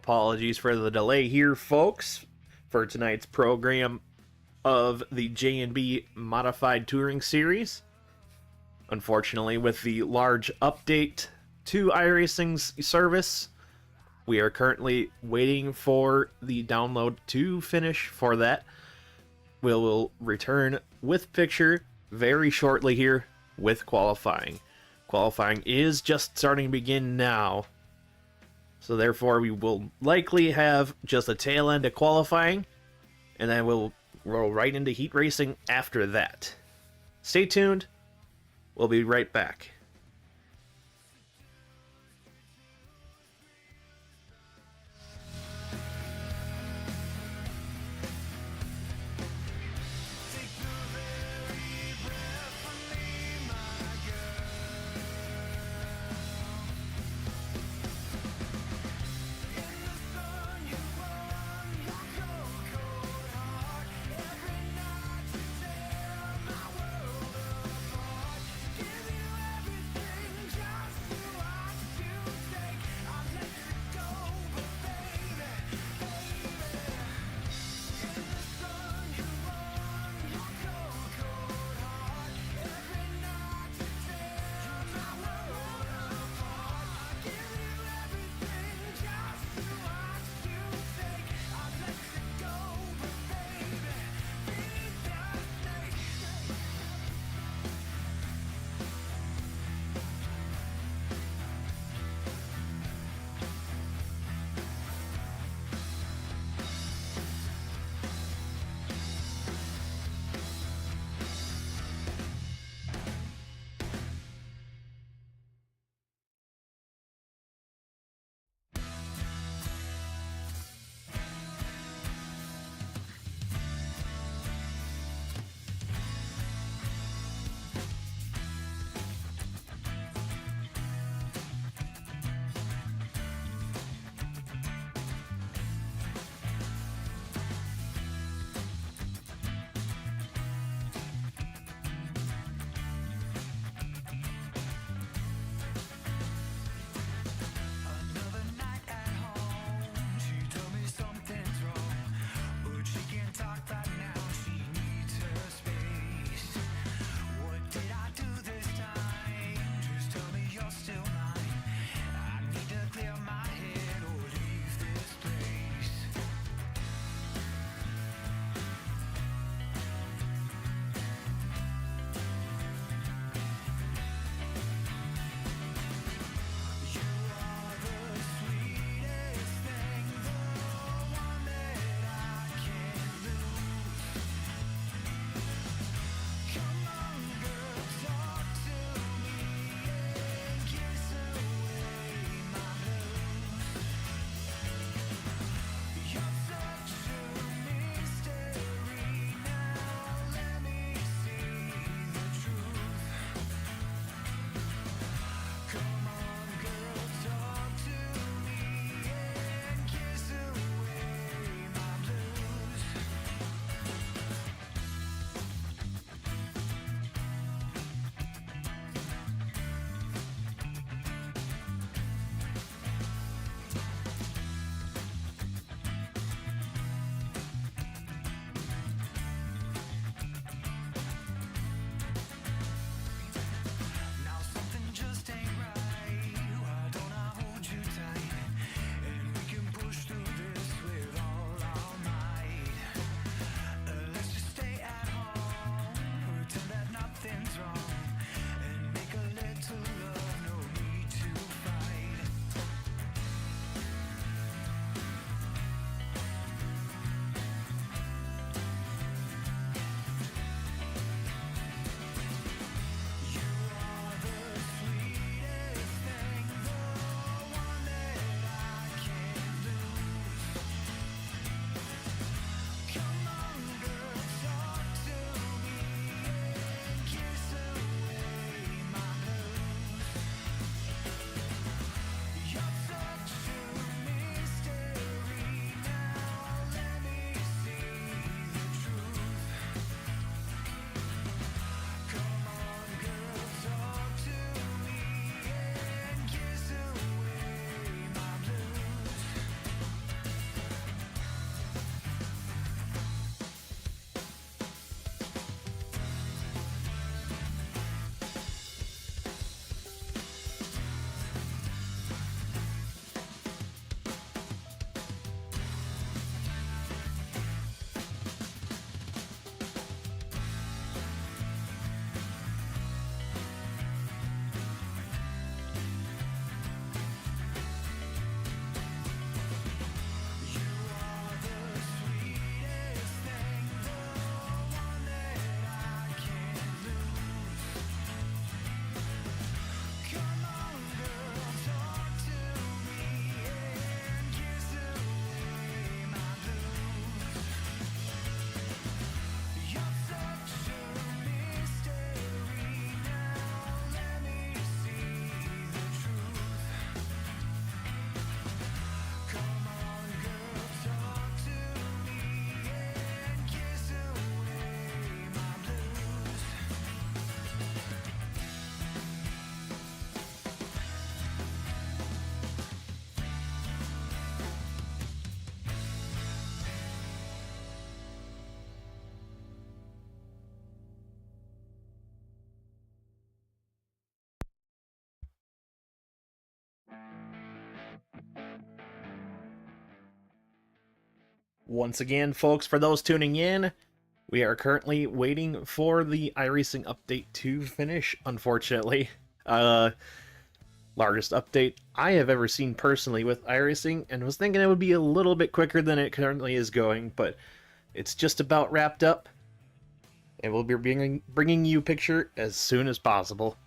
Apologies for the delay here, folks, for tonight's program of the J&B Modified Touring Series. Unfortunately, with the large update to iRacing's service, we are currently waiting for the download to finish for that. We'll return with picture very shortly here with qualifying. Qualifying is just starting to begin now. So therefore, we will likely have just a tail end of qualifying, and then we'll roll right into heat racing after that. Stay tuned. We'll be right back. Once again, folks, for those tuning in, we are currently waiting for the iRacing update to finish, unfortunately. Largest update I have ever seen personally with iRacing, and was thinking it would be a little bit quicker than it currently is going, but it's just about wrapped up, and we'll be bringing you a picture as soon as possible.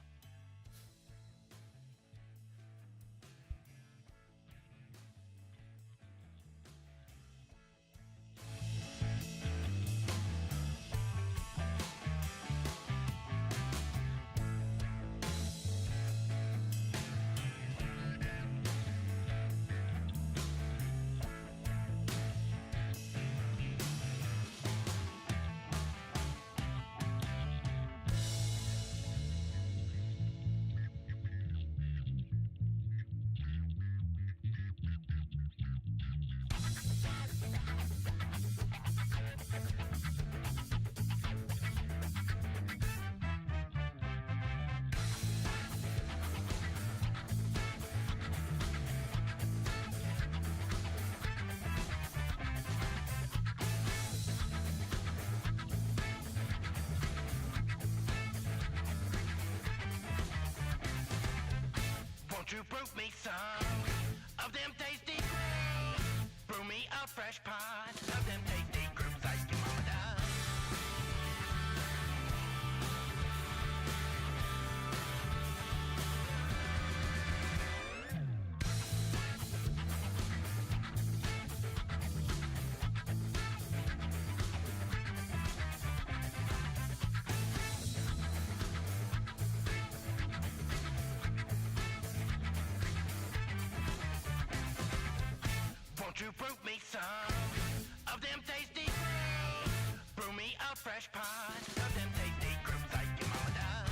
Won't you brew me some of them tasty grapes? Brew me a fresh pot of them tasty grapes like your mama does. Won't you brew me some of them tasty grapes? Brew me a fresh pot of them tasty grapes like your mama does.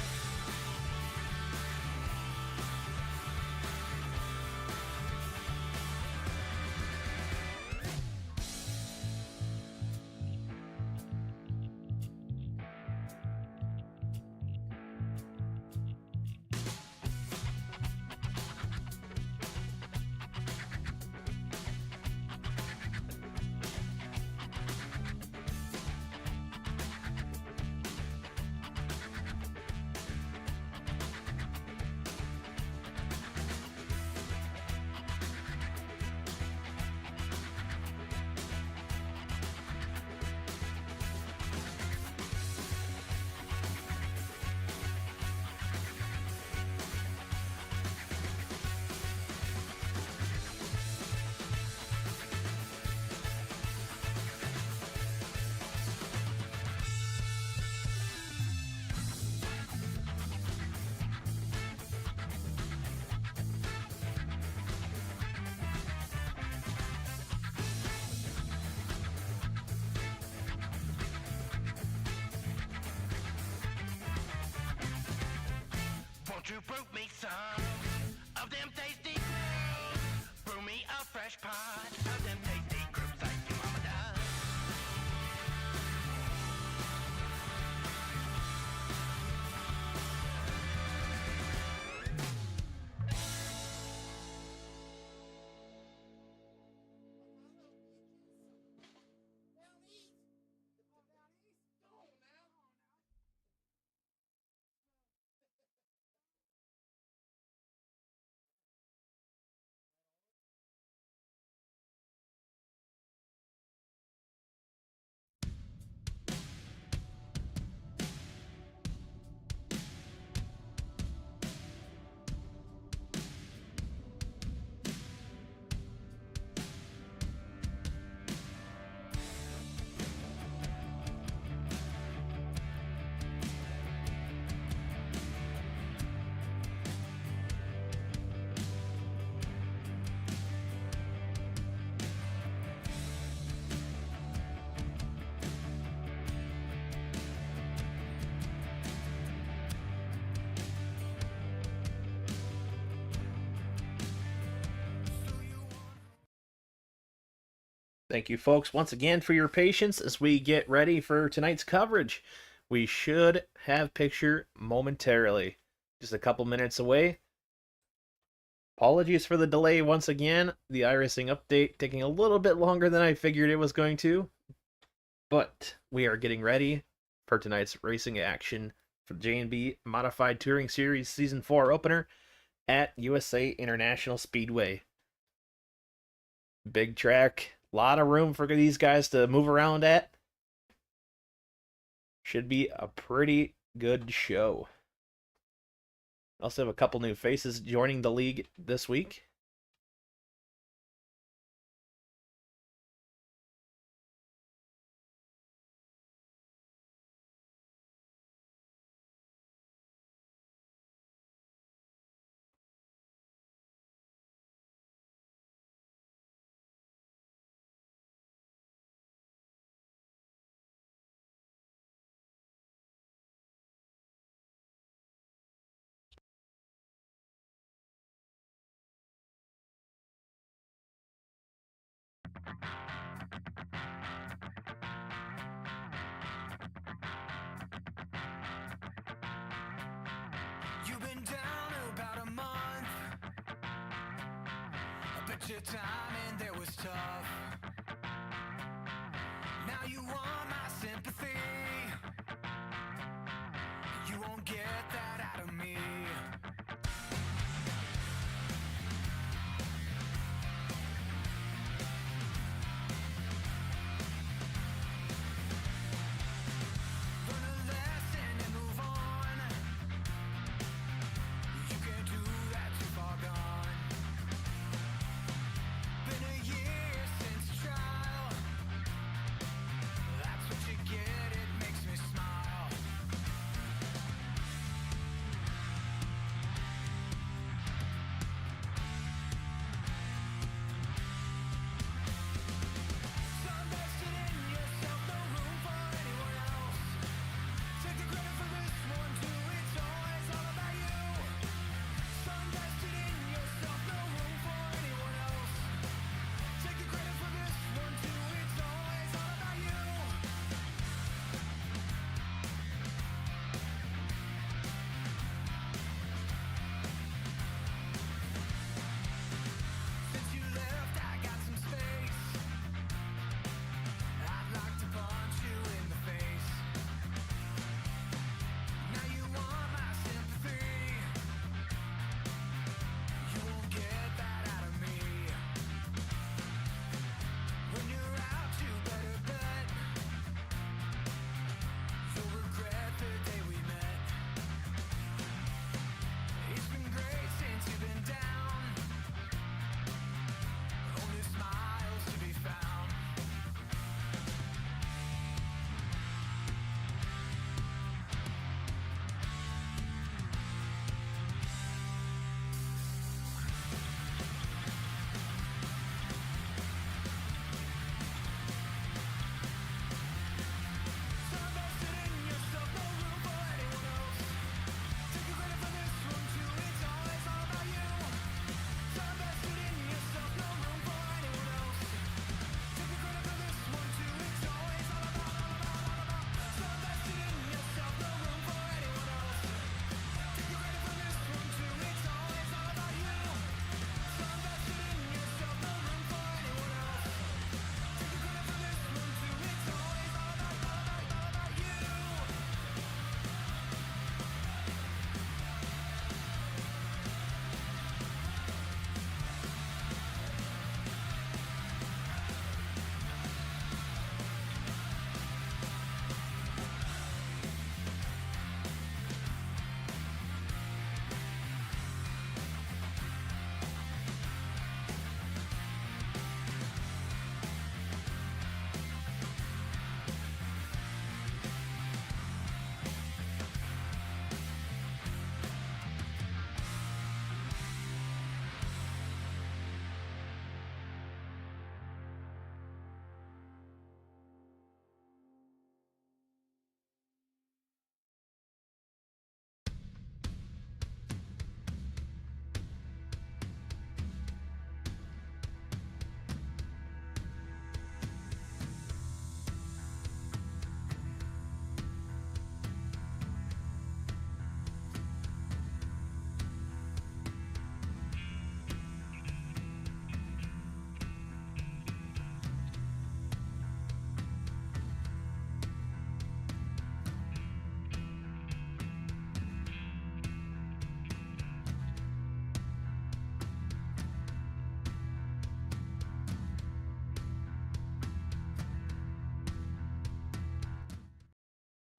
Won't you brew me some of them tasty grapes? Brew me a fresh pot of them tasty grapes like your mama does. Thank you, folks, once again for your patience as we get ready for tonight's coverage. We should have picture momentarily. Just a couple minutes away. Apologies for the delay once again. The iRacing update taking a little bit longer than I figured it was going to. But we are getting ready for tonight's racing action for the J&B Modified Touring Series Season 4 opener at USA International Speedway. Big track, a lot of room for these guys to move around at. Should be a pretty good show. Also have a couple new faces joining the league this week. You've been down about a month. I bet your timing there was tough. Now you want my sympathy. You won't get that out of me. Learn a lesson and move on. You can't do that, too far gone. Been a year since trial. That's what you get, it makes me smile.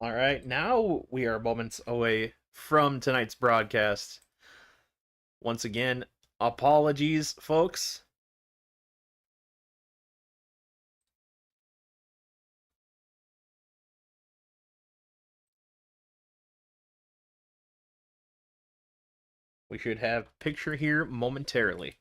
All right, now we are moments away from tonight's broadcast. Once again, apologies, folks. We should have picture here momentarily.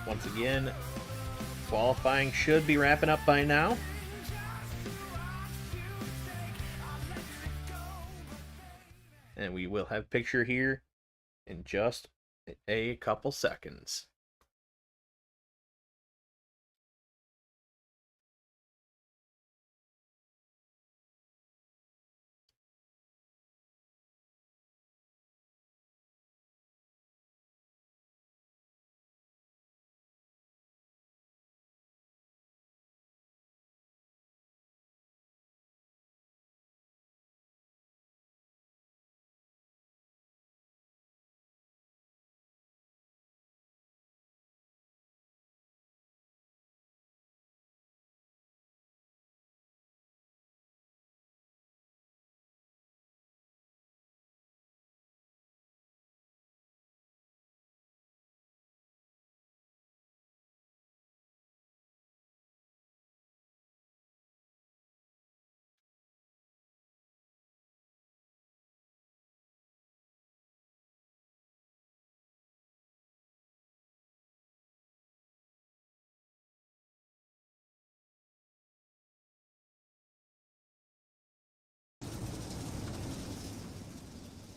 Once again, qualifying should be wrapping up by now. And we will have picture here in just a couple seconds.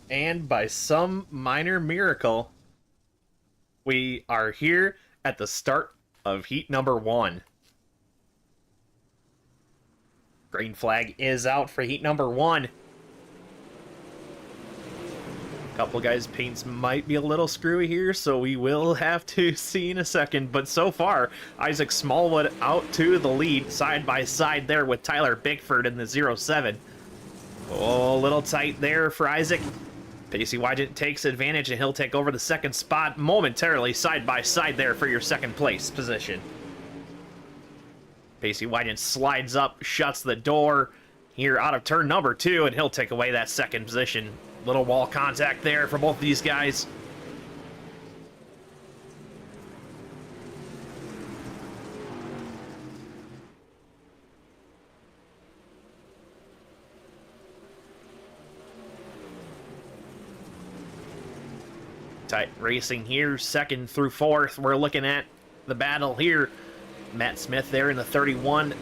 And by some minor miracle, we are here at the start of heat number 1. Green flag is out for heat number 1. Couple guys' paints might be a little screwy here, so we will have to see in a second. But so far, Isaac Smallwood out to the lead, side by side there with Tyler Bickford in the 07. Oh, a little tight there for Isaac. Pacey Wygant takes advantage, and he'll take over the second spot momentarily, side by side there for your second place position. Pacey Wygant slides up, shuts the door here out of turn number 2, and he'll take away that second position. Little wall contact there for both these guys. Tight racing here, second through fourth. We're looking at the battle here. Matt Smith there in the 31.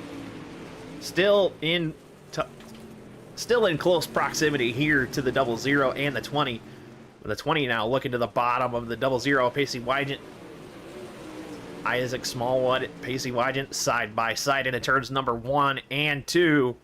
Still in close proximity here to the 00 and the 20. The 20 now looking to the bottom of the 00. Pacey Wygant, Isaac Smallwood, Pacey Wygant side by side into turns number 1 and 2.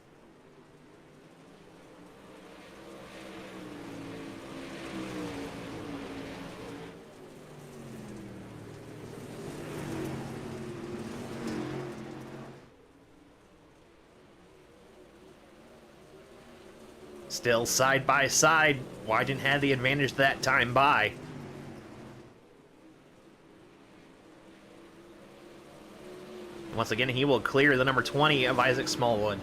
Still side by side. Wygant had the advantage that time by. Once again, he will clear the number 20 of Isaac Smallwood.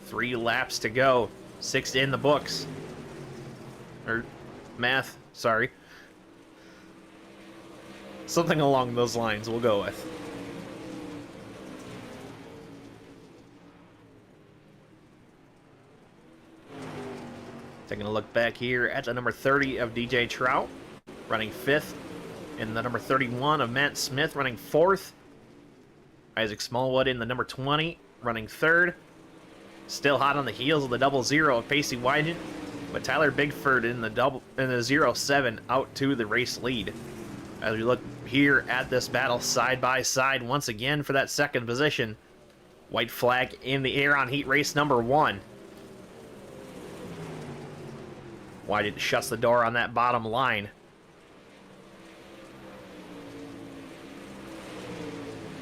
Three laps to go. 6 in the books. Or math Sorry. Something along those lines we'll go with. Taking a look back here at the number 30 of DJ Trout, running 5th. And the number 31 of Matt Smith, running 4th. Isaac Smallwood in the number 20, running 3rd. Still hot on the heels of the 00 of Pacey Wygant, but Tyler Bigford in the 07 out to the race lead. As we look here at this battle side by side once again for that second position. White flag in the air on heat race number 1. Wygant shuts the door on that bottom line.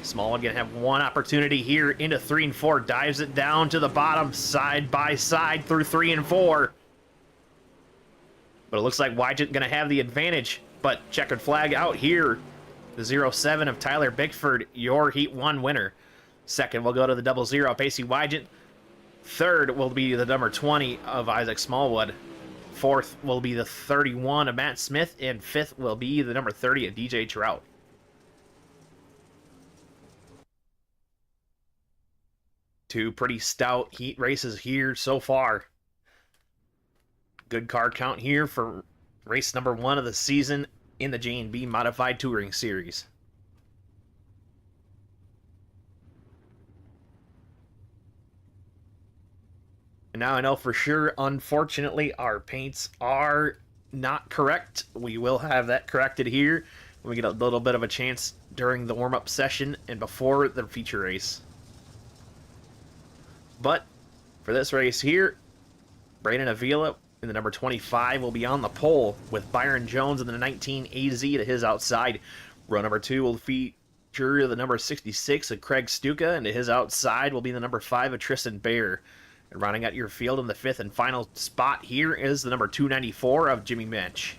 Smallwood gonna have one opportunity here into 3 and 4. Dives it down to the bottom, side by side through 3 and 4. But it looks like Wygant gonna have the advantage. But checkered flag out here. The 07 of Tyler Bickford, your Heat 1 winner. Second will go to the 00 Pacey Wygant. Third will be the number 20 of Isaac Smallwood. Fourth will be the 31 of Matt Smith. And fifth will be the number 30 of DJ Trout. Two pretty stout heat races here so far. Good car count here for race number 1 of the season in the J&B Modified Touring Series. And now I know for sure, unfortunately, our paints are not correct. We will have that corrected here when we get a little bit of a chance during the warm-up session and before the feature race. But for this race here, Brayden Avila in the number 25 will be on the pole with Byron Jones in the 19 AZ to his outside. Row number 2 will feature the number 66 of Craig Stuka, and to his outside will be the number 5 of Tristan Bear. And rounding out your field in the 5th and final spot here is the number 294 of Jimmy Mensch.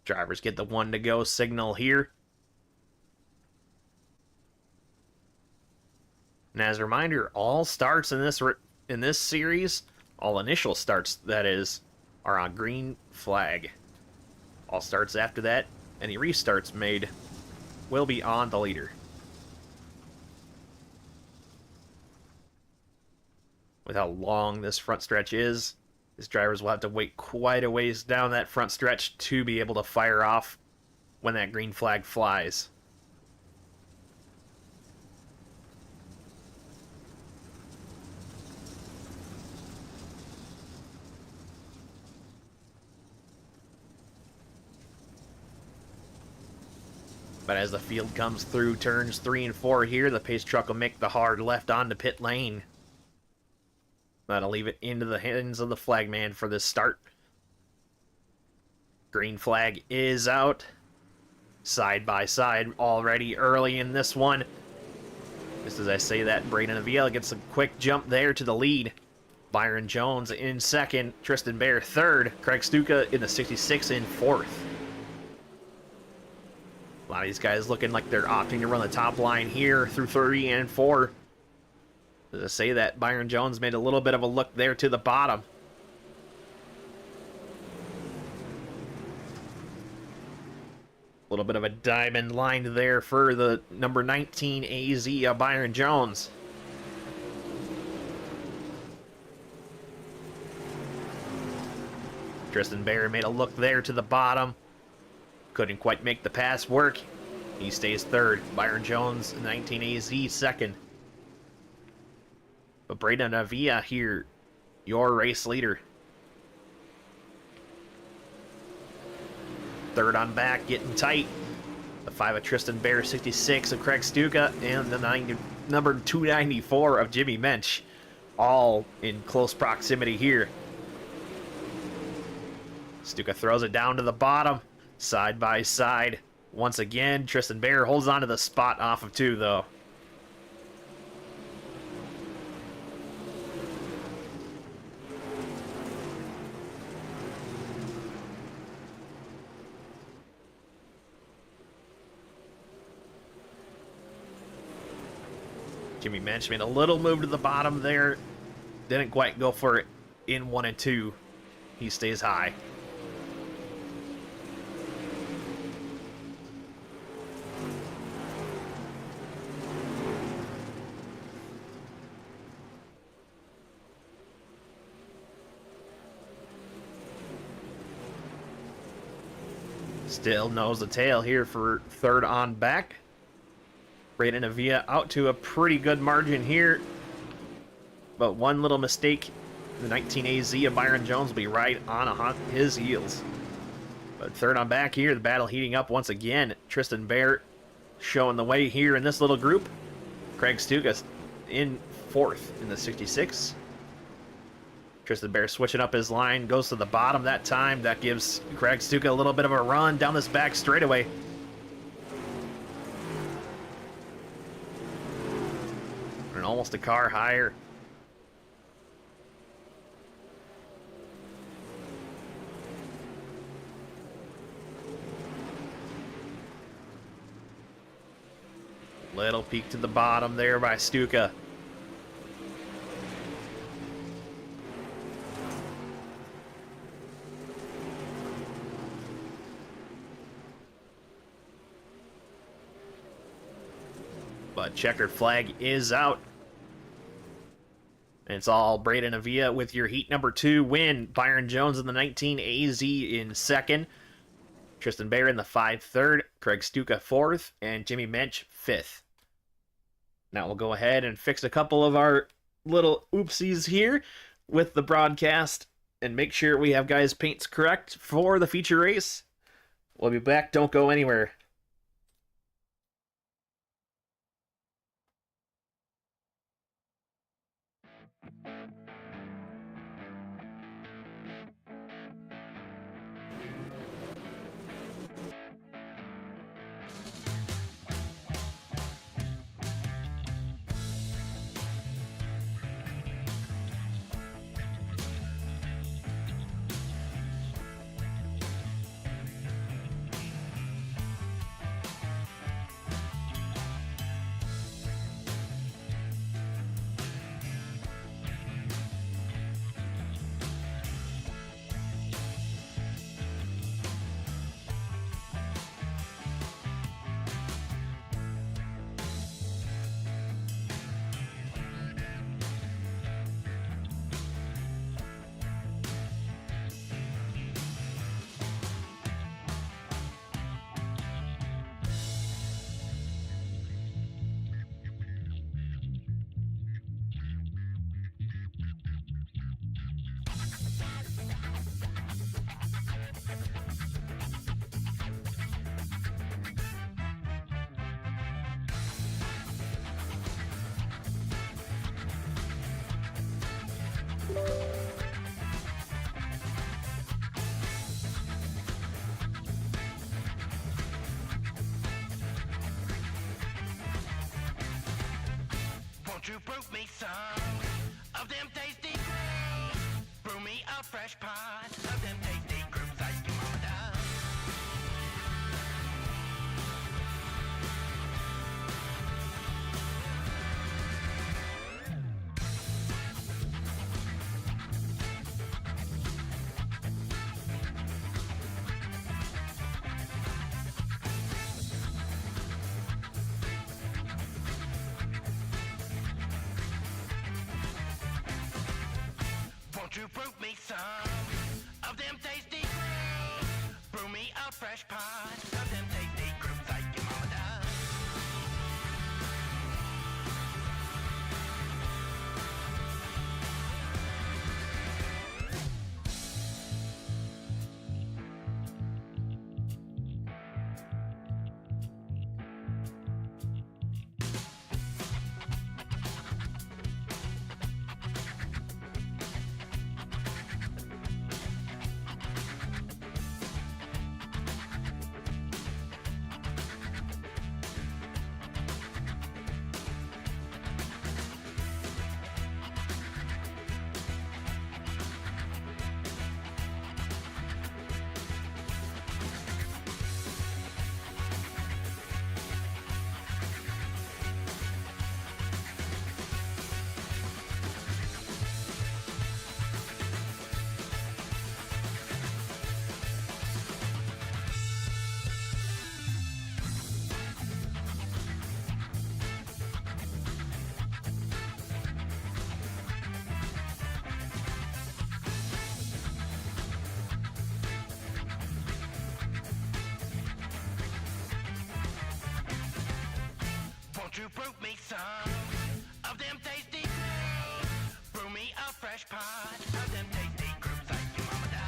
Drivers get the 1 to go signal here. And as a reminder, all starts in this series, all initial starts that is, are on green flag. All starts after that, any restarts made will be on the leader. With how long this front stretch is, these drivers will have to wait quite a ways down that front stretch to be able to fire off when that green flag flies. But as the field comes through turns 3 and 4 here, the pace truck will make the hard left onto pit lane. That'll leave it into the hands of the flagman for this start. Green flag is out. Side by side already early in this one. Just as I say that, Brayden Avila gets a quick jump there to the lead. Byron Jones in second, Tristan Bear third, Craig Stuka in the 66 in fourth. A lot of these guys looking like they're opting to run the top line here through 3 and 4. As I say that, Byron Jones made a little bit of a look there to the bottom. A little bit of a diamond line there for the number 19 AZ of Byron Jones. Tristan Bear made a look there to the bottom. Couldn't quite make the pass work. He stays third. Byron Jones, 19 AZ, second. But Brayden Avila here, your race leader. Third on back, getting tight. The 5 of Tristan Bear, 66 of Craig Stuka, and the number 294 of Jimmy Mensch. All in close proximity here. Stuka throws it down to the bottom. Side by side. Once again, Tristan Bear holds on to the spot off of 2, though. Jimmy Mensch made a little move to the bottom there. Didn't quite go for it in 1 and 2. He stays high. Still nose to tail here for third on back. Braden Avila out to a pretty good margin here. But one little mistake, the 19 AZ of Byron Jones will be right on his heels. But third on back here, the battle heating up once again. Tristan Bear showing the way here in this little group. Craig Stuka in fourth in the 66. Tristan Bear switching up his line, goes to the bottom that time. That gives Craig Stuka a little bit of a run down this back straightaway. And almost a car higher. Little peek to the bottom there by Stuka. But checkered flag is out. And it's all Braden Avila with your heat number 2 win. Byron Jones in the 19, AZ in second. Tristan Bear in the 5 third. Craig Stuka 4th. And Jimmy Mensch 5th. Now we'll go ahead and fix a couple of our little oopsies here with the broadcast and make sure we have guys' paints correct for the feature race. We'll be back. Don't go anywhere. Won't you brew me some of them tasty grapes? Brew me a fresh pot of them tasty grapes like your mama does. Won't you brew me some of them tasty grapes? Brew me a fresh pot of them tasty grapes like your mama does. prove me some of them tasty grapes? Brew me a fresh pot of them tasty grapes like your mama does.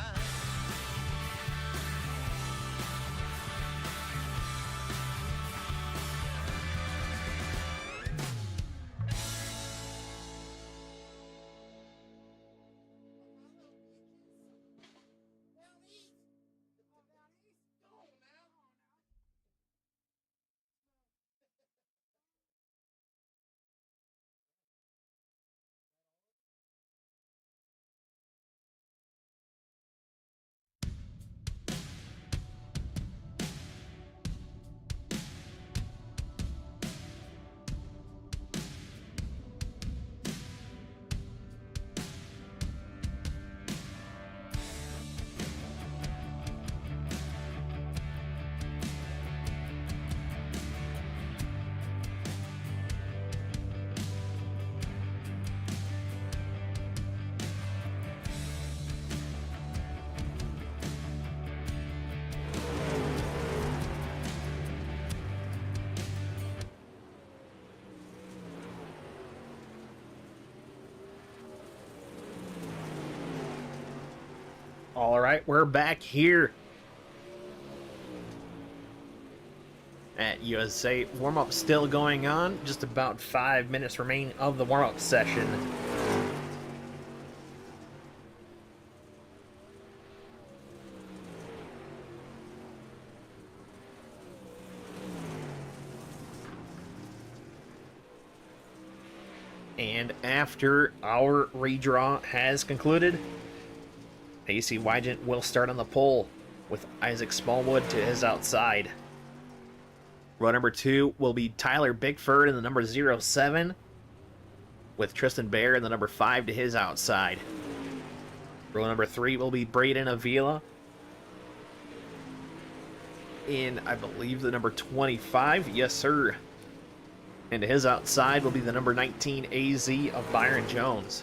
All right, we're back here at USA. Warm-up still going on. Just about 5 minutes remain of the warm-up session. And after our redraw has concluded, AC Wygant will start on the pole with Isaac Smallwood to his outside. Row number 2 will be Tyler Bickford in the number 07 with Tristan Bear in the number 5 to his outside. Row number 3 will be Braden Avila in, I believe, the number 25. Yes, sir. And to his outside will be the number 19 AZ of Byron Jones.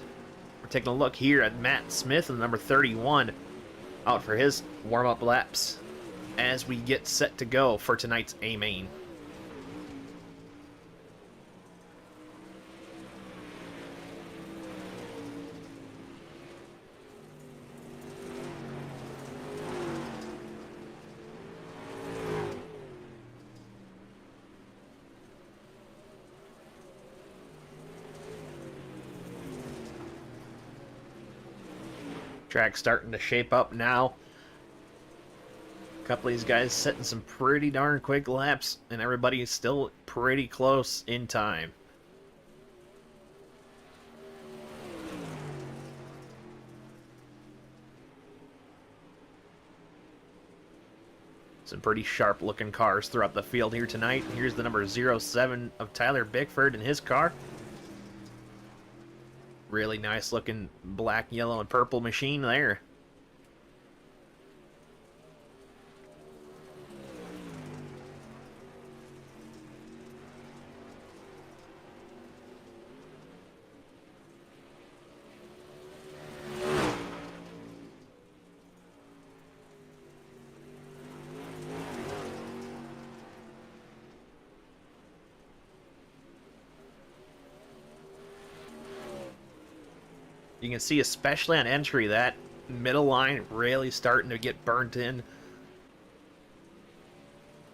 We're taking a look here at Matt Smith in the number 31 out for his warm-up laps as we get set to go for tonight's A-Main. Track starting to shape up now. A couple of these guys setting some pretty darn quick laps, and everybody is still pretty close in time. Some pretty sharp looking cars throughout the field here tonight. Here's the number 07 of Tyler Bickford in his car. Really nice looking black, yellow, and purple machine there. You can see, especially on entry, that middle line really starting to get burnt in.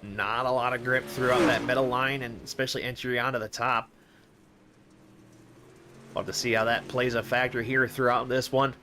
Not a lot of grip throughout that middle line, and especially entry onto the top. Love to see how that plays a factor here throughout this one.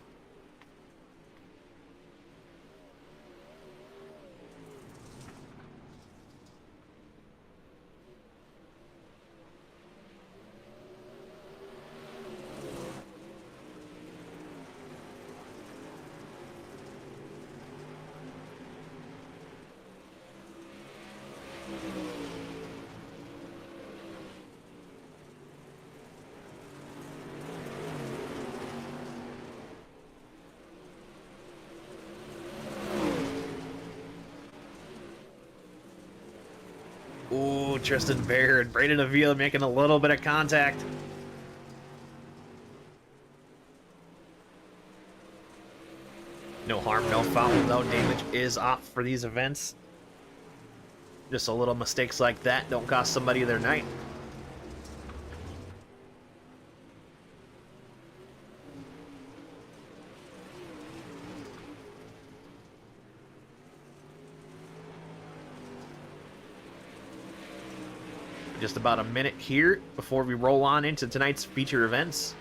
Ooh, Tristan Bear and Braden Avila making a little bit of contact. No harm, no foul, no damage is off for these events. Just a little mistakes like that don't cost somebody their night. Just about a minute here before we roll on into tonight's feature events.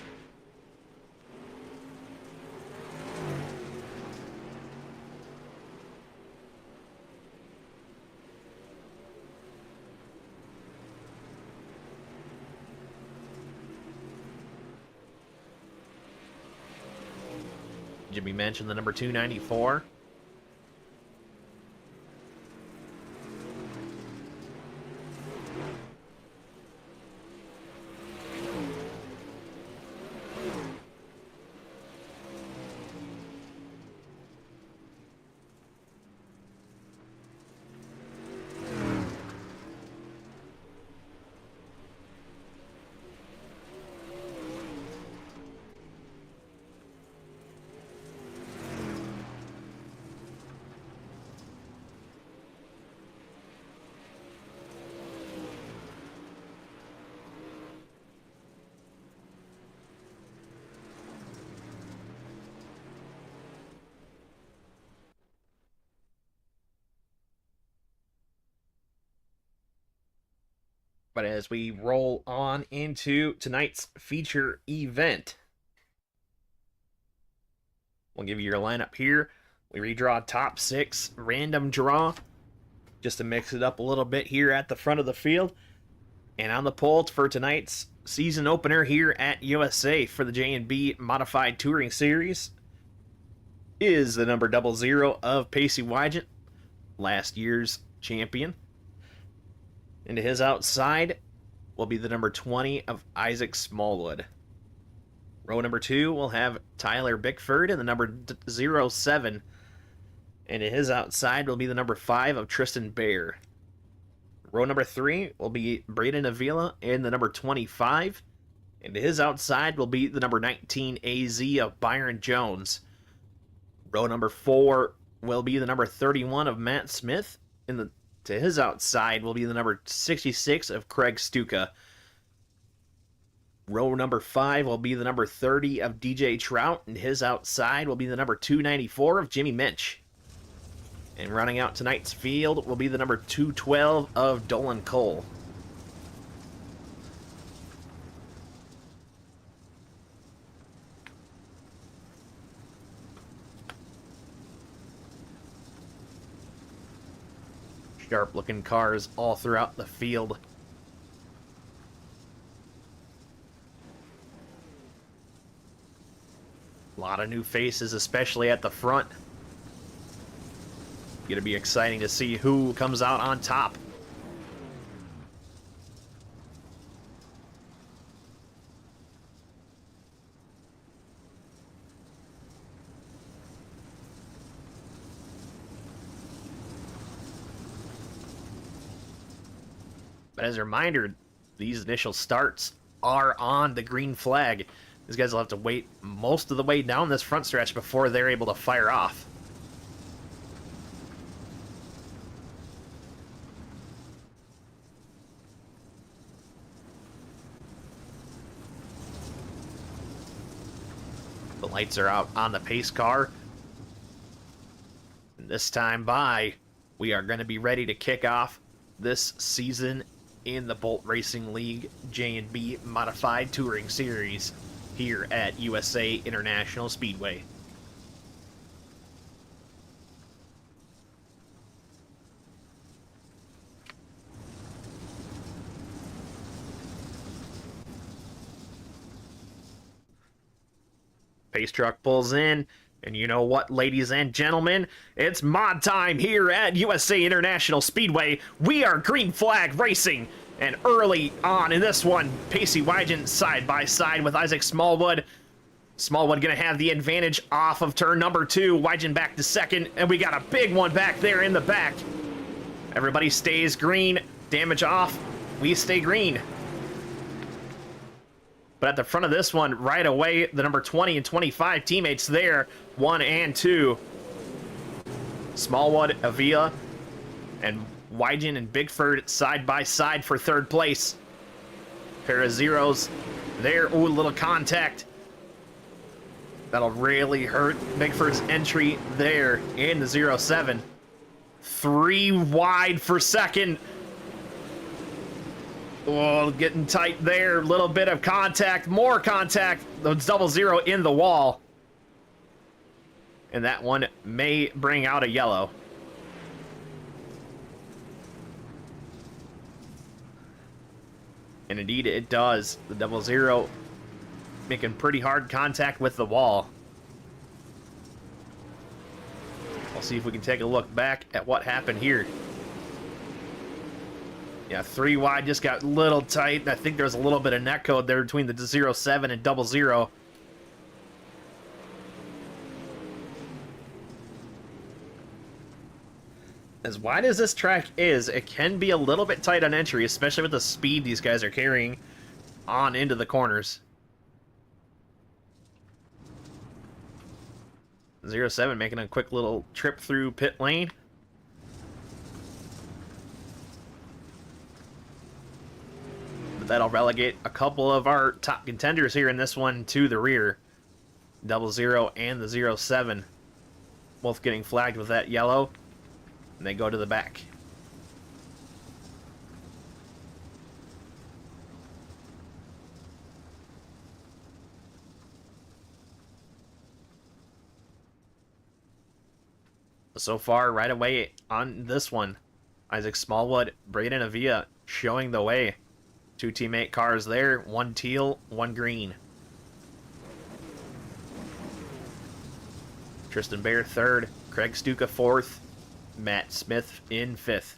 Jimmy mentioned the number 294. But as we roll on into tonight's feature event, we'll give you your lineup here. We redraw top 6, random draw, just to mix it up a little bit here at the front of the field. And on the pole for tonight's season opener here at USA for the J&B Modified Touring Series is the number 00 of Pacey Wygant, last year's champion. Into his outside will be the number 20 of Isaac Smallwood. Row number 2 will have Tyler Bickford and the number 07. And to his outside will be the number 5 of Tristan Bear. Row number 3 will be Braden Avila and the number 25. And to his outside will be the number 19 AZ of Byron Jones. Row number 4 will be the number 31 of Matt Smith. And to his outside will be the number 66 of Craig Stuka. Row number 5 will be the number 30 of DJ Trout, and his outside will be the number 294 of Jimmy Minch. And running out tonight's field will be the number 212 of Dolan Cole. Sharp-looking cars all throughout the field. A lot of new faces, especially at the front. Going to be exciting to see who comes out on top. But as a reminder, these initial starts are on the green flag. These guys will have to wait most of the way down this front stretch before they're able to fire off. The lights are out on the pace car. And this time by, we are going to be ready to kick off this season in the Bolt Racing League J&B Modified Touring Series here at USA International Speedway. Pace truck pulls in, and you know what, ladies and gentlemen? It's mod time here at USA International Speedway. We are green flag racing, and early on in this one, Pacey Wygant side by side with Isaac Smallwood. Smallwood gonna have the advantage off of turn number 2. Wygant back to second, and we got a big one back there in the back. Everybody stays green. Damage off. We stay green. But at the front of this one, right away, the number 20 and 25 teammates there, 1 and 2. Smallwood, Avila, and Wygant and Bickford side by side for third place. Pair of zeros there. Ooh, a little contact. That'll really hurt Bickford's entry there in the 07. 3 wide for second. Oh, getting tight there. Little bit of contact, more contact. The 00 in the wall. And that one may bring out a yellow. And indeed it does. The 00 making pretty hard contact with the wall. We'll see if we can take a look back at what happened here. Yeah, 3 wide just got a little tight. I think there's a little bit of net code there between the 07 and 00. As wide as this track is, it can be a little bit tight on entry, especially with the speed these guys are carrying on into the corners. 07 making a quick little trip through pit lane. But that'll relegate a couple of our top contenders here in this one to the rear. 00 and the 07. Both getting flagged with that yellow. And they go to the back. So far, right away on this one, Isaac Smallwood, Braden Avila showing the way. 2 teammate cars there, 1 teal, 1 green. Tristan Bear 3rd, Craig Stuka 4th, Matt Smith in 5th.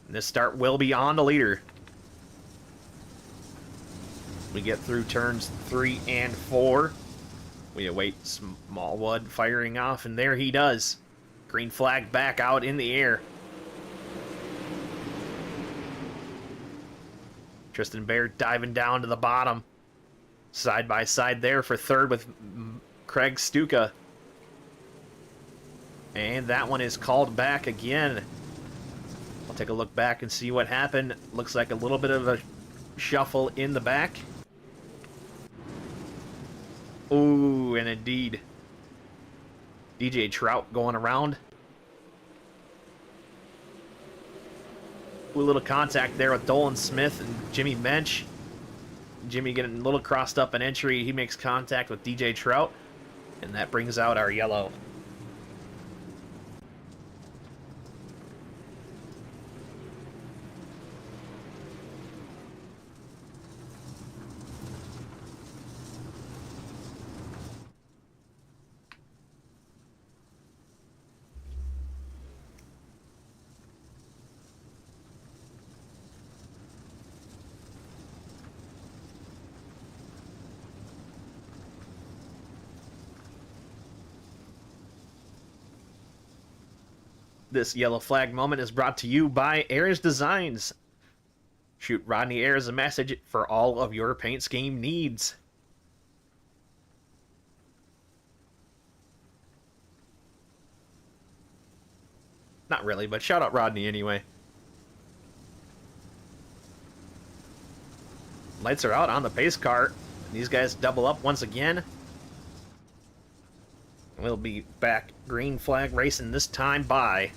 This start will be on the leader. We get through turns 3 and 4. We await Smallwood firing off, and there he does. Green flag back out in the air. Tristan Bear diving down to the bottom. Side by side there for 3rd with Craig Stuka. And that one is called back again. I'll take a look back and see what happened. Looks like a little bit of a shuffle in the back. Ooh, and indeed, DJ Trout going around. Ooh, a little contact there with Dolan Smith and Jimmy Bench. Jimmy getting a little crossed up in entry. He makes contact with DJ Trout, and that brings out our yellow. This yellow flag moment is brought to you by Ayers Designs. Shoot Rodney Ayers a message for all of your paint scheme needs. Not really, but shout out Rodney anyway. Lights are out on the pace car. These guys double up once again. We'll be back green flag racing this time by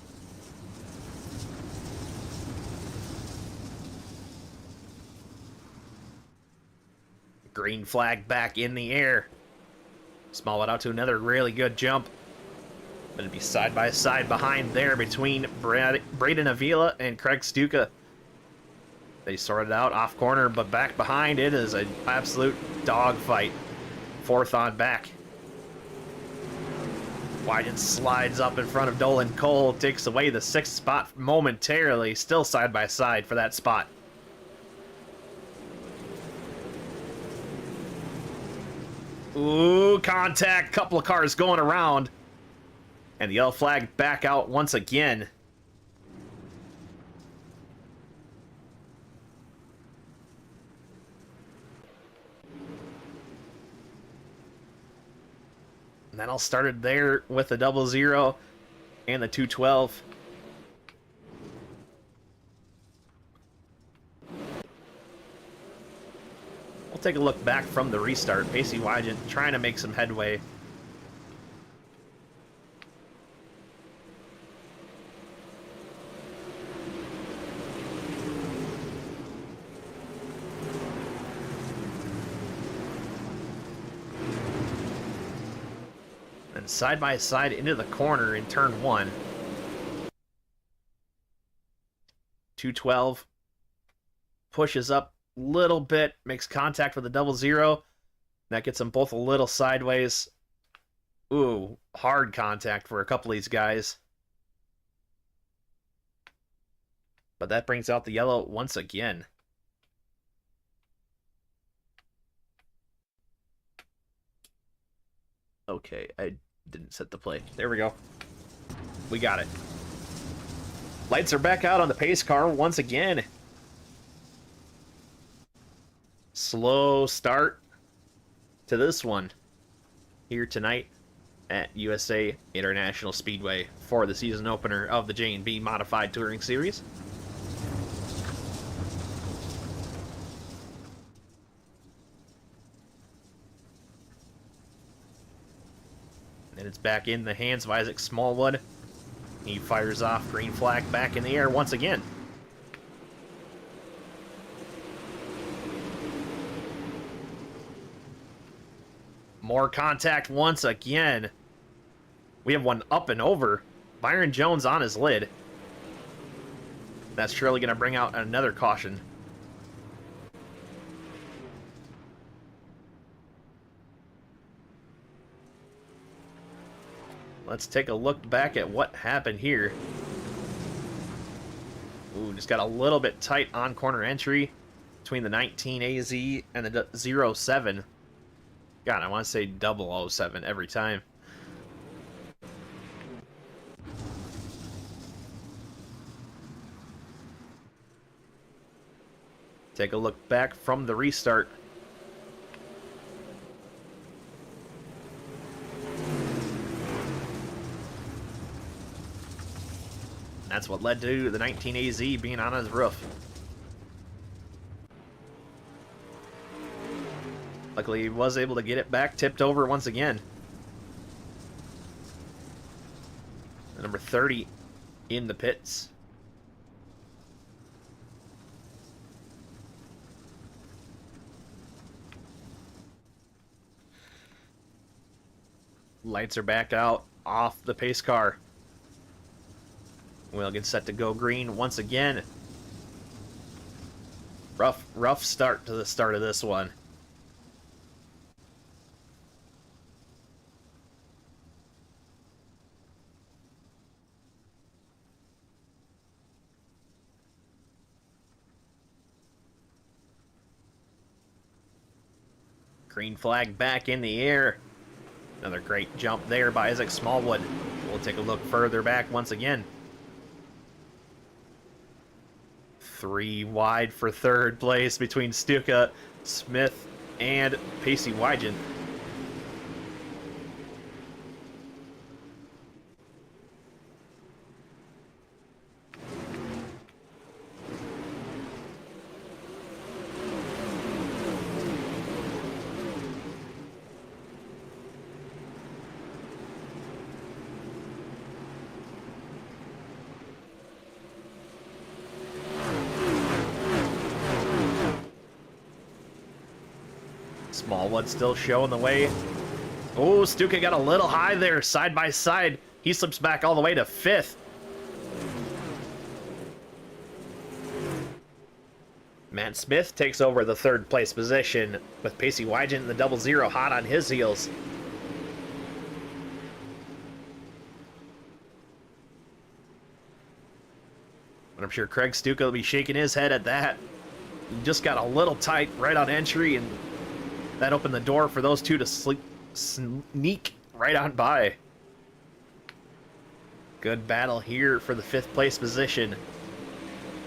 green flag back in the air. Smallwood out to another really good jump. Gonna be side by side behind there between Braden Avila and Craig Stuka. They sorted out off corner, but back behind it is an absolute dogfight. 4th on back. Wyden slides up in front of Dolan Cole, takes away the 6th spot momentarily, still side by side for that spot. Ooh, contact, couple of cars going around. And the yellow flag back out once again. And that all started there with the 00 and the 212. We'll take a look back from the restart. Pacey Wygant trying to make some headway. And side by side into the corner in turn 1. 212 pushes up a little bit, makes contact with the double zero. That gets them both a little sideways. Ooh, hard contact for a couple of these guys. But that brings out the yellow once again. Okay, I didn't set the play. There we go. We got it. Lights are back out on the pace car once again. Slow start to this one here tonight at USA International Speedway for the season opener of the J&B Modified Touring Series. And it's back in the hands of Isaac Smallwood. He fires off, green flag back in the air once again. More contact once again. We have one up and over. Byron Jones on his lid. That's surely going to bring out another caution. Let's take a look back at what happened here. Ooh, just got a little bit tight on corner entry between the 19 AZ and the 07. God, I want to say 007 every time. Take a look back from the restart. That's what led to the 19 AZ being on his roof. Luckily, he was able to get it back, tipped over once again. Number 30 in the pits. Lights are back out off the pace car. We'll get set to go green once again. Rough start to the start of this one. Green flag back in the air. Another great jump there by Isaac Smallwood. We'll take a look further back once again. 3 wide for third place between Stuka, Smith, and Pacey Wygen. Smallwood still showing the way. Oh, Stuka got a little high there, side by side. He slips back all the way to 5th. Matt Smith takes over the 3rd place position with Pacey Wygen and the 00 hot on his heels. But I'm sure Craig Stuka will be shaking his head at that. He just got a little tight right on entry, and that opened the door for those two to sneak right on by. Good battle here for the 5th place position.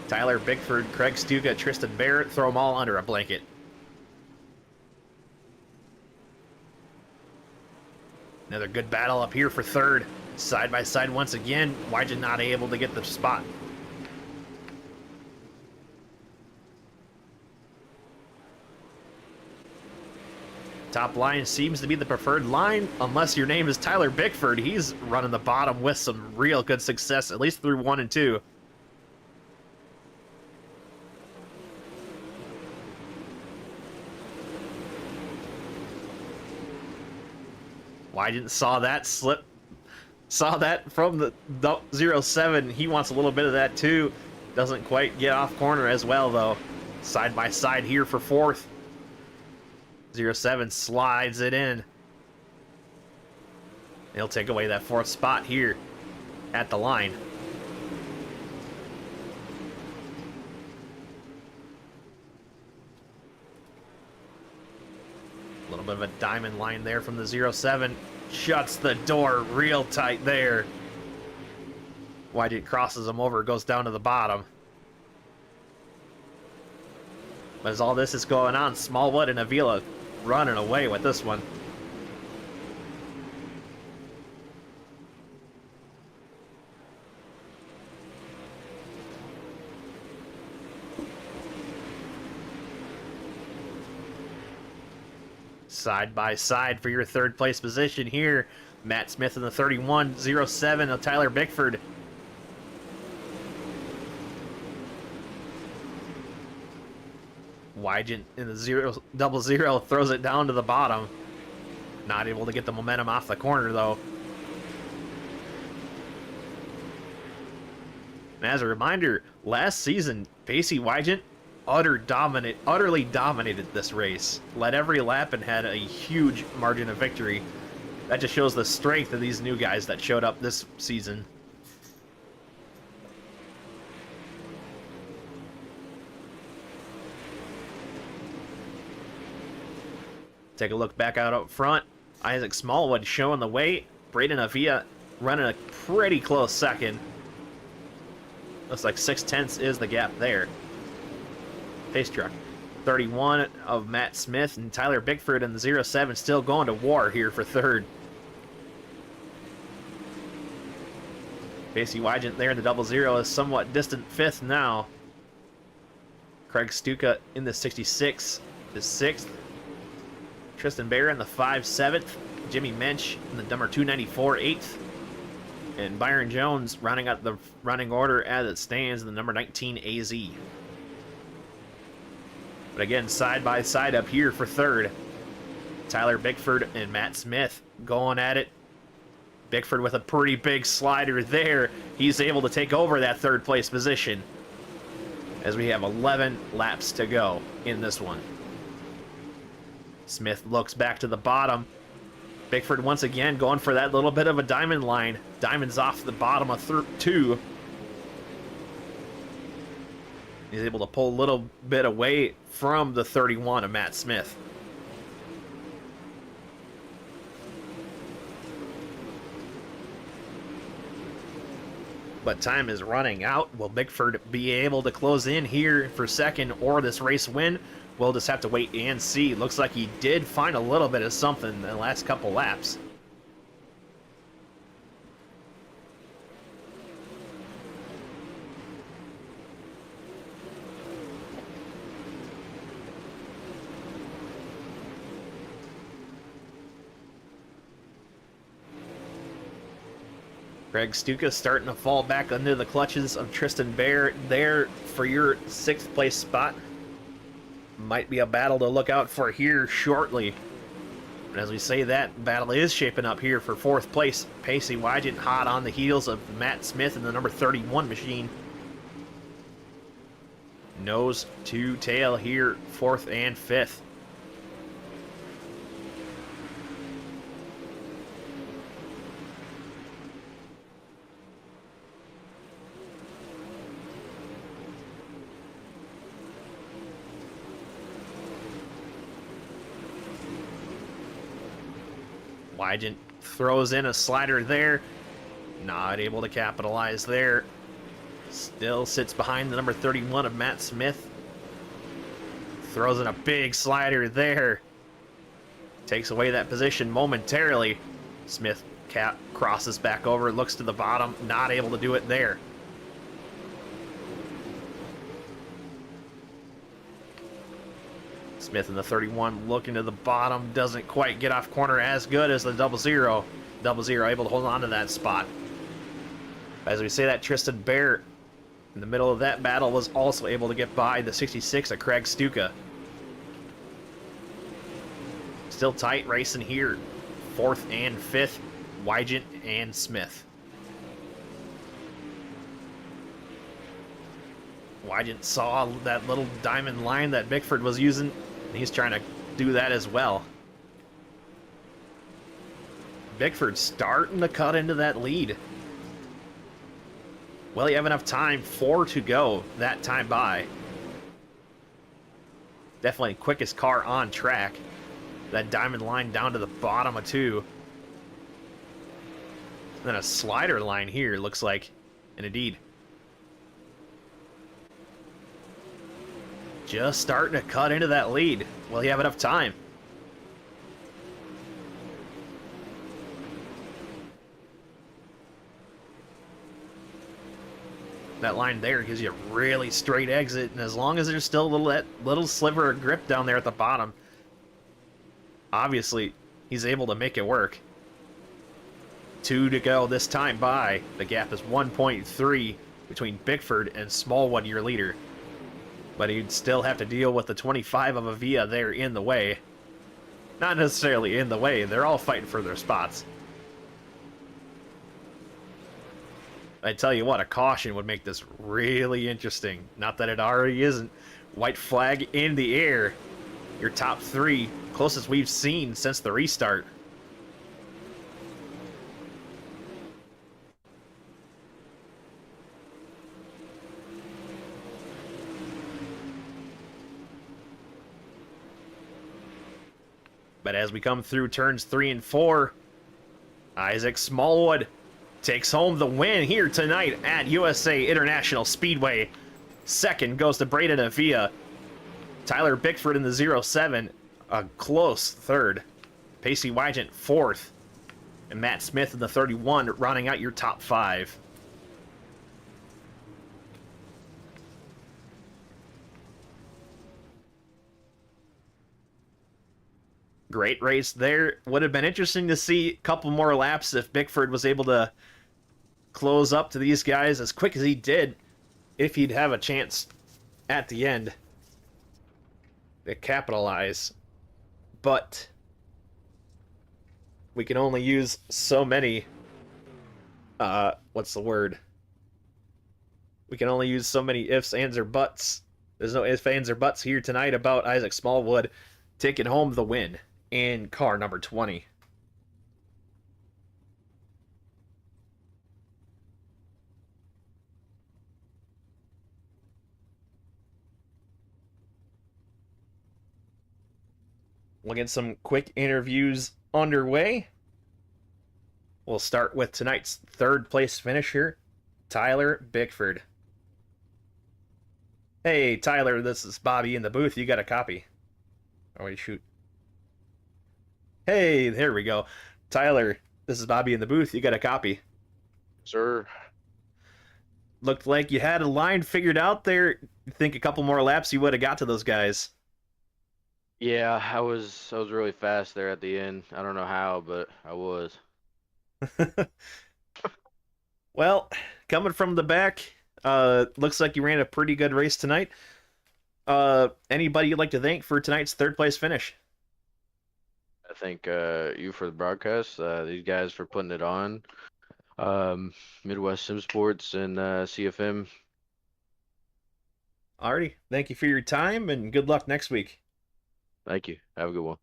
Tyler Bickford, Craig Stuka, Tristan Barrett, throw them all under a blanket. Another good battle up here for 3rd. Side by side once again. Wygen not able to get the spot. Top line seems to be the preferred line, unless your name is Tyler Bickford. He's running the bottom with some real good success, at least through 1 and 2. Wygant saw that slip. Saw that from the 07. He wants a little bit of that too. Doesn't quite get off corner as well though. Side by side here for fourth. 07 slides it in. He'll take away that fourth spot here at the line. A little bit of a diamond line there from the 07. Shuts the door real tight there. Wygant crosses him over, goes down to the bottom. But as all this is going on, Smallwood and Avila running away with this one. Side by side for your third place position here. Matt Smith in the 31, 07 of Tyler Bickford. Wygant in the 000 throws it down to the bottom. Not able to get the momentum off the corner though. And as a reminder, last season, Pacey Wygant utterly dominated this race. Led every lap and had a huge margin of victory. That just shows the strength of these new guys that showed up this season. Take a look back out up front. Isaac Smallwood showing the way. Braden Avila running a pretty close second. Looks like 6/10 is the gap there. Pace truck 31 of Matt Smith and Tyler Bickford in the 07 still going to war here for third. Pacey Wygant there in the 00 is somewhat distant fifth now. Craig Stuka in the 66 is sixth. Tristan Bear in the 5 7th. Jimmy Mensch in the number 294 8th. And Byron Jones rounding out the running order as it stands in the number 19 AZ. But again, side by side up here for third. Tyler Bickford and Matt Smith going at it. Bickford with a pretty big slider there. He's able to take over that third place position as we have 11 laps to go in this one. Smith looks back to the bottom. Bickford once again going for that little bit of a diamond line. Diamond's off the bottom of 2. He's able to pull a little bit away from the 31 of Matt Smith. But time is running out. Will Bickford be able to close in here for second or this race win? We'll just have to wait and see. Looks like he did find a little bit of something in the last couple laps. Craig Stuka starting to fall back under the clutches of Tristan Bear there for your 6th place spot. Might be a battle to look out for here shortly. And as we say, that battle is shaping up here for 4th place. Pacey Wygant hot on the heels of Matt Smith in the number 31 machine. Nose to tail here, 4th and 5th. Wygant throws in a slider there. Not able to capitalize there. Still sits behind the number 31 of Matt Smith. Throws in a big slider there. Takes away that position momentarily. Smith crosses back over, looks to the bottom. Not able to do it there. Smith in the 31 looking to the bottom, doesn't quite get off corner as good as the 00. 00 able to hold on to that spot. As we say that, Tristan Bear in the middle of that battle was also able to get by the 66 of Craig Stuka. Still tight racing here 4th and 5th, Wygant and Smith. Wygant saw that little diamond line that Bickford was using, and he's trying to do that as well. Bickford starting to cut into that lead. Will he have enough time? 4 to go that time by. Definitely quickest car on track. That diamond line down to the bottom of 2. Then a slider line here, looks like. And indeed. Just starting to cut into that lead. Will he have enough time? That line there gives you a really straight exit, and as long as there's still that little sliver of grip down there at the bottom, obviously he's able to make it work. 2 to go this time by. The gap is 1.3 between Bickford and Smallwood, your leader. But he'd still have to deal with the 25 of Avia there in the way. Not necessarily in the way, they're all fighting for their spots. I tell you what, a caution would make this really interesting. Not that it already isn't. White flag in the air. Your top 3, closest we've seen since the restart. But as we come through turns 3 and 4, Isaac Smallwood takes home the win here tonight at USA International Speedway. Second goes to Braden Avia. Tyler Bickford in the 07, a close third. Pacey Wygant 4th. And Matt Smith in the 31, rounding out your top 5. Great race there. Would have been interesting to see a couple more laps if Bickford was able to close up to these guys as quick as he did, if he'd have a chance at the end to capitalize. But we can only use so many, what's the word? We can only use so many ifs, ands, or buts. There's no ifs, ands, or buts here tonight about Isaac Smallwood taking home the win in car number 20. We'll get some quick interviews underway. We'll start with tonight's 3rd place finisher, Tyler Bickford. Hey, Tyler, this is Bobby in the booth. You got a copy. Oh, wait, shoot. Hey, there we go. Tyler, this is Bobby in the booth. You got a copy. Sir. Looked like you had a line figured out there. You think a couple more laps you would have got to those guys. Yeah, I was really fast there at the end. I don't know how, but I was. Well, coming from the back, looks like you ran a pretty good race tonight. Anybody you'd like to thank for tonight's 3rd place finish? I thank you for the broadcast, these guys for putting it on, Midwest Sim Sports and CFM. Alrighty, thank you for your time and good luck next week. Thank you. Have a good one.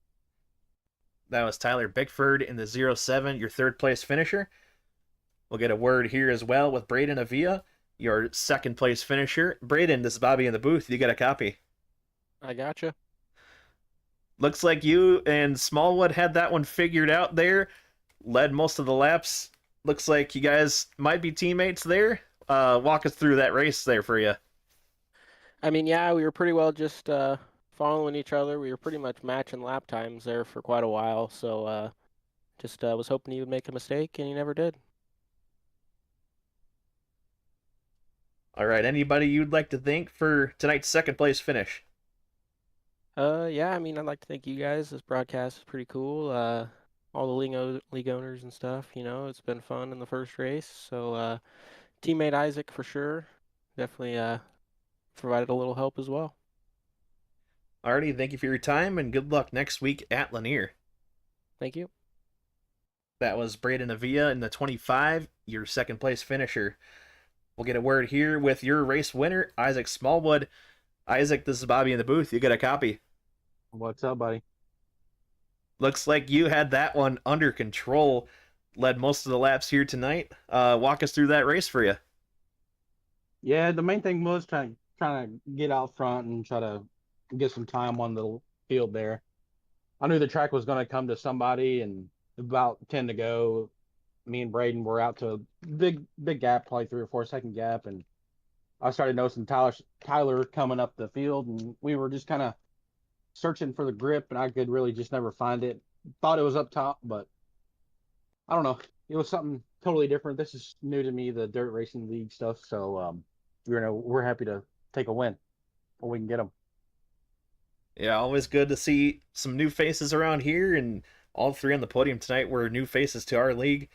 That was Tyler Bickford in the 07, your 3rd place finisher. We'll get a word here as well with Braden Avia, your 2nd place finisher. Braden, this is Bobby in the booth. You got a copy. I gotcha. Looks like you and Smallwood had that one figured out there. Led most of the laps. Looks like you guys might be teammates there. Walk us through that race there for you. I mean, yeah, we were pretty well just following each other. We were pretty much matching lap times there for quite a while. So just was hoping he would make a mistake, and he never did. All right, anybody you'd like to thank for tonight's 2nd place finish? Yeah, I mean, I'd like to thank you guys. This broadcast is pretty cool. All the league owners and stuff, it's been fun in the first race. So teammate Isaac for sure. Definitely provided a little help as well. Alrighty, thank you for your time and good luck next week at Lanier. Thank you. That was Braden Avila in the 25, your second place finisher. We'll get a word here with your race winner, Isaac Smallwood. Isaac, this is Bobby in the booth. You got a copy. What's up, buddy? Looks like you had that one under control. Led most of the laps here tonight. Walk us through that race for you. Yeah, the main thing was trying to get out front and try to get some time on the field there. I knew the track was going to come to somebody, and about 10 to go, me and Braden were out to a big gap, probably 3 or 4 second gap, and I started noticing Tyler coming up the field, and we were just kind of searching for the grip, and I could really just never find it. Thought it was up top, but I don't know. It was something totally different. This is new to me, the dirt racing league stuff. So we're happy to take a win when we can get them. Yeah, always good to see some new faces around here, and all three on the podium tonight were new faces to our league.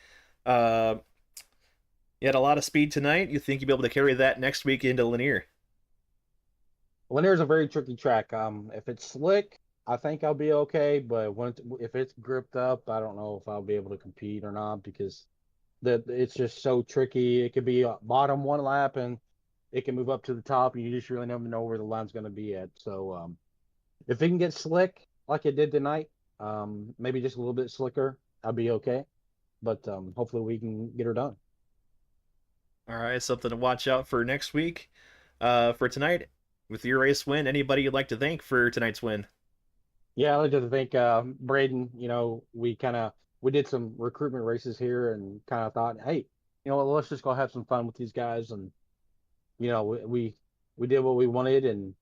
You had a lot of speed tonight. You think you'll be able to carry that next week into Lanier? Lanier's a very tricky track. If it's slick, I think I'll be okay. But if it's gripped up, I don't know if I'll be able to compete or not because it's just so tricky. It could be bottom one lap and it can move up to the top, and you just really never know where the line's going to be at. So if it can get slick like it did tonight, maybe just a little bit slicker, I'll be okay. But hopefully we can get her done. All right, something to watch out for next week. For tonight, with your race win, anybody you'd like to thank for tonight's win? Yeah, I'd like to thank Braden. You know, we did some recruitment races here and kind of thought, hey, you know, let's just go have some fun with these guys. And, you know, we did what we wanted, and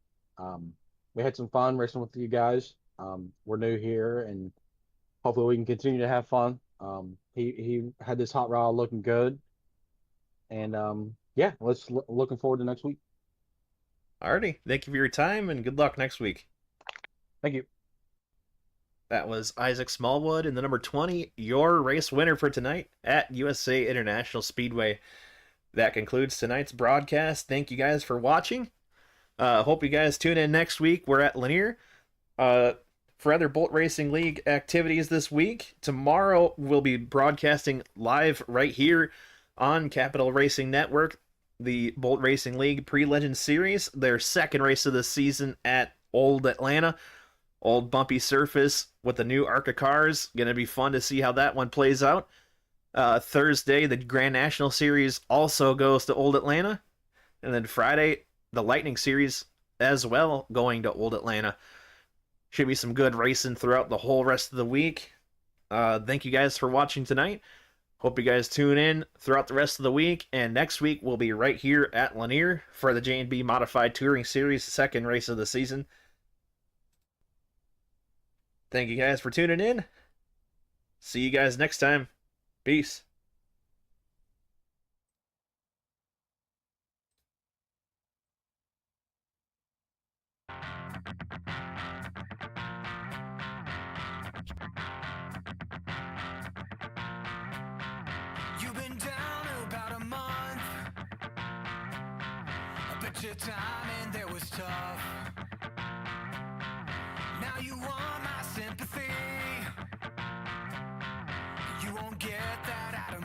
we had some fun racing with you guys. We're new here, and hopefully we can continue to have fun. He had this hot rod looking good. And yeah, looking forward to next week. Alrighty, thank you for your time and good luck next week. Thank you. That was Isaac Smallwood in the number 20, your race winner for tonight at USA International Speedway. That concludes tonight's broadcast. Thank you guys for watching. Hope you guys tune in next week. We're at Lanier. For other Bolt Racing League activities this week, tomorrow we'll be broadcasting live right here on Capital Racing Network, the Bolt Racing League Pre-Legend Series, their second race of the season at Old Atlanta. Old bumpy surface with the new ARCA cars. Going to be fun to see how that one plays out. Thursday, the Grand National Series also goes to Old Atlanta. And then Friday, the Lightning Series as well going to Old Atlanta. Should be some good racing throughout the whole rest of the week. Thank you guys for watching tonight. Hope you guys tune in throughout the rest of the week, and next week we'll be right here at Lanier for the J&B Modified Touring Series, second race of the season. Thank you guys for tuning in. See you guys next time. Peace. You've been down about a month. I bet your timing there was tough. Now you want my sympathy. You won't get that out of